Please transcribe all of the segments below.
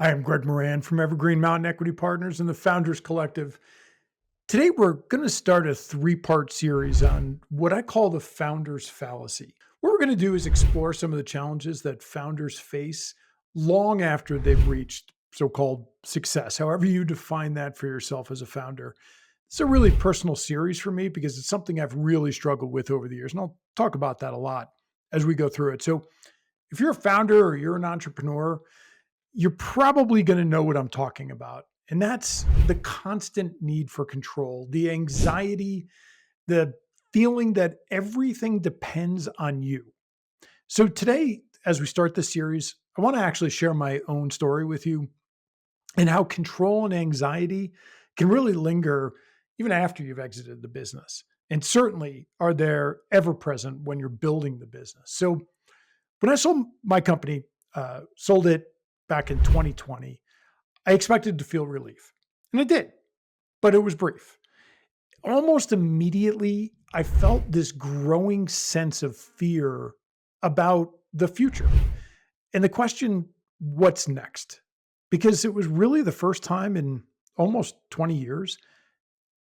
I am Greg Moran from Evergreen Mountain Equity Partners and the Founders Collective. Today, we're going to start a three-part series on what I call the Founders Fallacy. What we're going to do is explore some of the challenges that founders face long after they've reached so-called success, however you define that for yourself as a founder. It's a really personal series for me because it's something I've really struggled with over the years, and I'll talk about that a lot as we go through it. So if you're a founder or you're an entrepreneur, you're probably going to know what I'm talking about. And that's the constant need for control, the anxiety, the feeling that everything depends on you. So today, as we start this series, I want to actually share my own story with you and how control and anxiety can really linger even after you've exited the business. And certainly are there ever present when you're building the business. So when I sold my company, sold it back in 2020, I expected to feel relief. And I did, but it was brief. Almost immediately, I felt this growing sense of fear about the future. And the question, what's next? Because it was really the first time in almost 20 years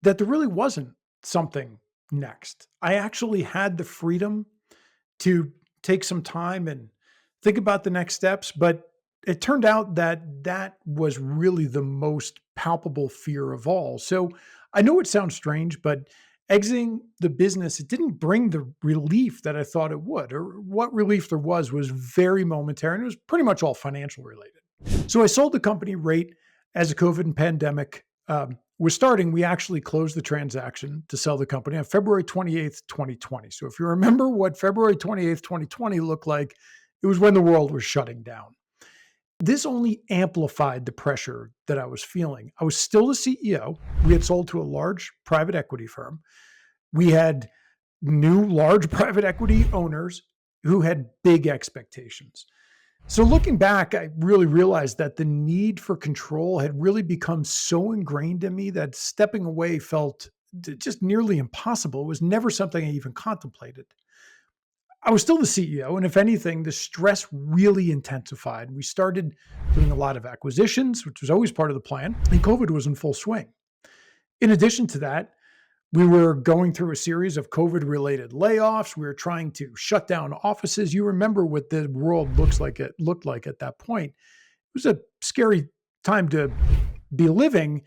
that there really wasn't something next. I actually had the freedom to take some time and think about the next steps, but it turned out that that was really the most palpable fear of all. So I know it sounds strange, but exiting the business, it didn't bring the relief that I thought it would, or what relief there was very momentary, and it was pretty much all financial related. So I sold the company right as the COVID and pandemic was starting. We actually closed the transaction to sell the company on February 28th, 2020. So if you remember what February 28th, 2020 looked like, it was when the world was shutting down. This only amplified the pressure that I was feeling. I was still the CEO. We had sold to a large private equity firm. We had new large private equity owners who had big expectations. So looking back, I really realized that the need for control had really become so ingrained in me that stepping away felt just nearly impossible. It was never something I even contemplated. I was still the CEO, and if anything, the stress really intensified. We started doing a lot of acquisitions, which was always part of the plan, and COVID was in full swing. In addition to that, we were going through a series of COVID-related layoffs. We were trying to shut down offices. You remember what the world looked like at that point. It was a scary time to be living,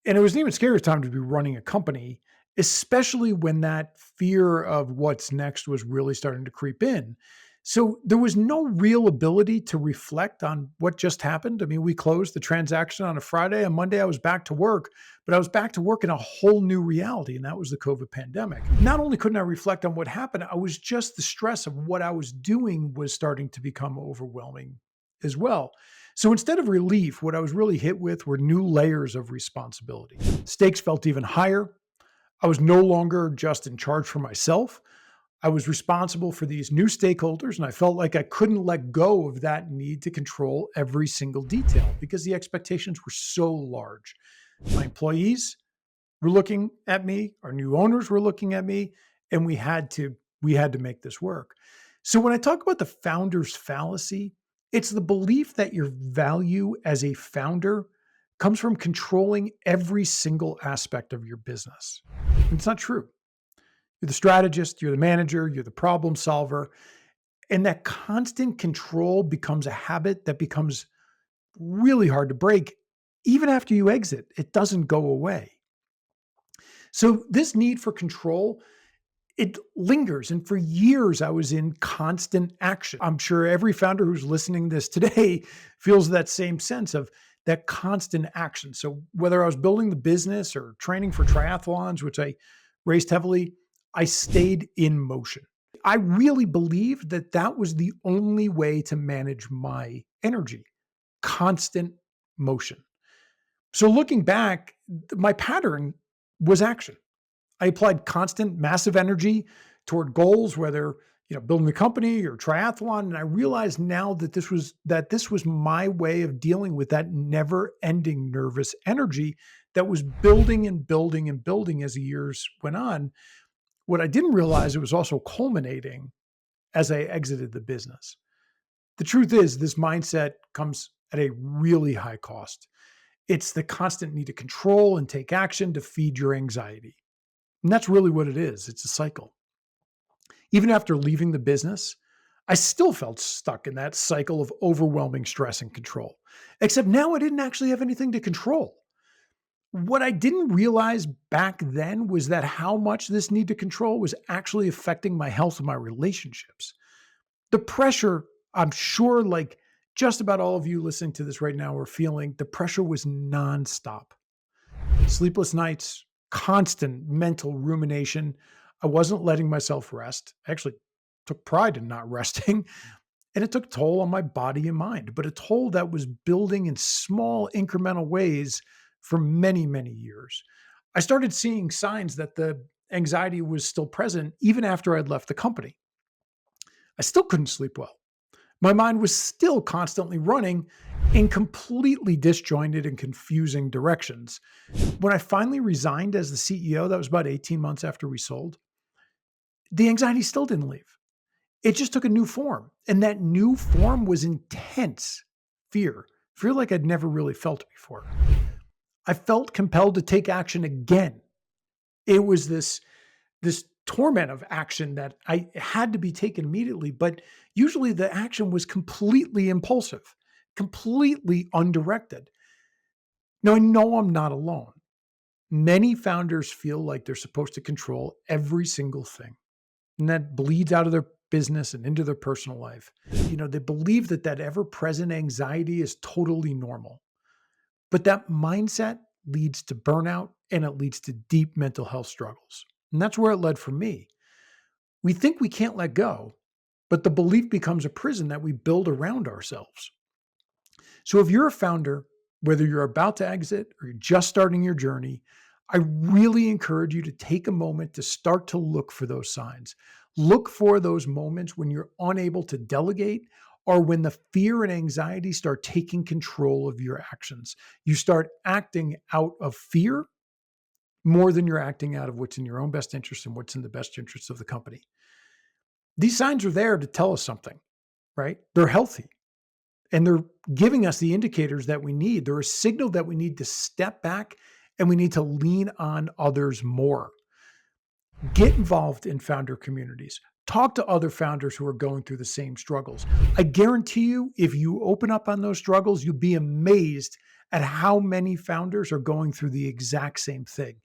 and it was an even scarier time to be running a company, especially when that fear of what's next was really starting to creep in. So there was no real ability to reflect on what just happened. I mean, we closed the transaction on a Friday. On Monday, I was back to work, but I was back to work in a whole new reality, and that was the COVID pandemic. Not only couldn't I reflect on what happened, the stress of what I was doing was starting to become overwhelming as well. So instead of relief, what I was really hit with were new layers of responsibility. Stakes felt even higher. I was no longer just in charge for myself. I was responsible for these new stakeholders, and I felt like I couldn't let go of that need to control every single detail because the expectations were so large. My employees were looking at me, our new owners were looking at me, and we had to make this work. So when I talk about the founder's fallacy, it's the belief that your value as a founder comes from controlling every single aspect of your business. And it's not true. You're the strategist, you're the manager, you're the problem solver. And that constant control becomes a habit that becomes really hard to break. Even after you exit, it doesn't go away. So this need for control, it lingers. And for years, I was in constant action. I'm sure every founder who's listening to this today feels that same sense of that constant action. So whether I was building the business or training for triathlons, which I raced heavily, I stayed in motion. I really believed that that was the only way to manage my energy, constant motion. So looking back, my pattern was action. I applied constant, massive energy toward goals, whether building the company or triathlon, and I realized now that this was my way of dealing with that never-ending nervous energy that was building and building and building as the years went on. What I didn't realize, it was also culminating as I exited the business. The truth is, this mindset comes at a really high cost. It's the constant need to control and take action to feed your anxiety. And that's really what it is. It's a cycle. Even after leaving the business, I still felt stuck in that cycle of overwhelming stress and control. Except now I didn't actually have anything to control. What I didn't realize back then was that how much this need to control was actually affecting my health and my relationships. The pressure, I'm sure, like just about all of you listening to this right now are feeling, the pressure was nonstop. Sleepless nights, constant mental rumination. I wasn't letting myself rest. I actually took pride in not resting, and it took a toll on my body and mind, but a toll that was building in small incremental ways for many, many years. I started seeing signs that the anxiety was still present even after I'd left the company. I still couldn't sleep well. My mind was still constantly running in completely disjointed and confusing directions. When I finally resigned as the CEO, that was about 18 months after we sold, the anxiety still didn't leave. It just took a new form. And that new form was intense fear like I'd never really felt before. I felt compelled to take action again. It was this torment of action that I had to be taken immediately, but usually the action was completely impulsive, completely undirected. Now I know I'm not alone. Many founders feel like they're supposed to control every single thing, and that bleeds out of their business and into their personal life. They believe that ever-present anxiety is totally normal. But that mindset leads to burnout and it leads to deep mental health struggles. And that's where it led for me. We think we can't let go, but the belief becomes a prison that we build around ourselves. So if you're a founder, whether you're about to exit or you're just starting your journey, I really encourage you to take a moment to start to look for those signs. Look for those moments when you're unable to delegate or when the fear and anxiety start taking control of your actions. You start acting out of fear more than you're acting out of what's in your own best interest and what's in the best interest of the company. These signs are there to tell us something, right? They're healthy and they're giving us the indicators that we need. They're a signal that we need to step back and we need to lean on others more. Get involved in founder communities. Talk to other founders who are going through the same struggles. I guarantee you, if you open up on those struggles, you'll be amazed at how many founders are going through the exact same thing.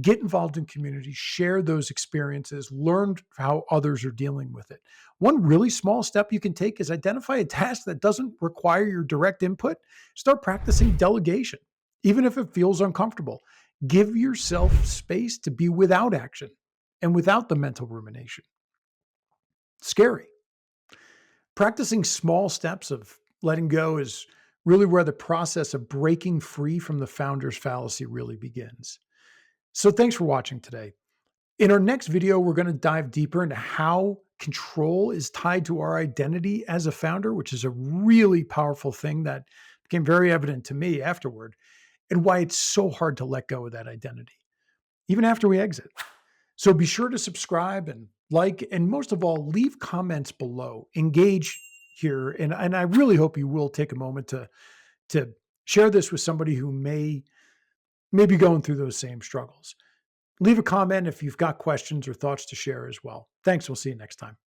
Get involved in communities, share those experiences, learn how others are dealing with it. One really small step you can take is identify a task that doesn't require your direct input. Start practicing delegation, even if it feels uncomfortable. Give yourself space to be without action and without the mental rumination. Scary. Practicing small steps of letting go is really where the process of breaking free from the founder's fallacy really begins. So thanks for watching today. In our next video, we're going to dive deeper into how control is tied to our identity as a founder, which is a really powerful thing that became very evident to me afterward, and why it's so hard to let go of that identity, even after we exit. So be sure to subscribe and like, and most of all, leave comments below. Engage here. And I really hope you will take a moment to share this with somebody who may be going through those same struggles. Leave a comment if you've got questions or thoughts to share as well. Thanks. We'll see you next time.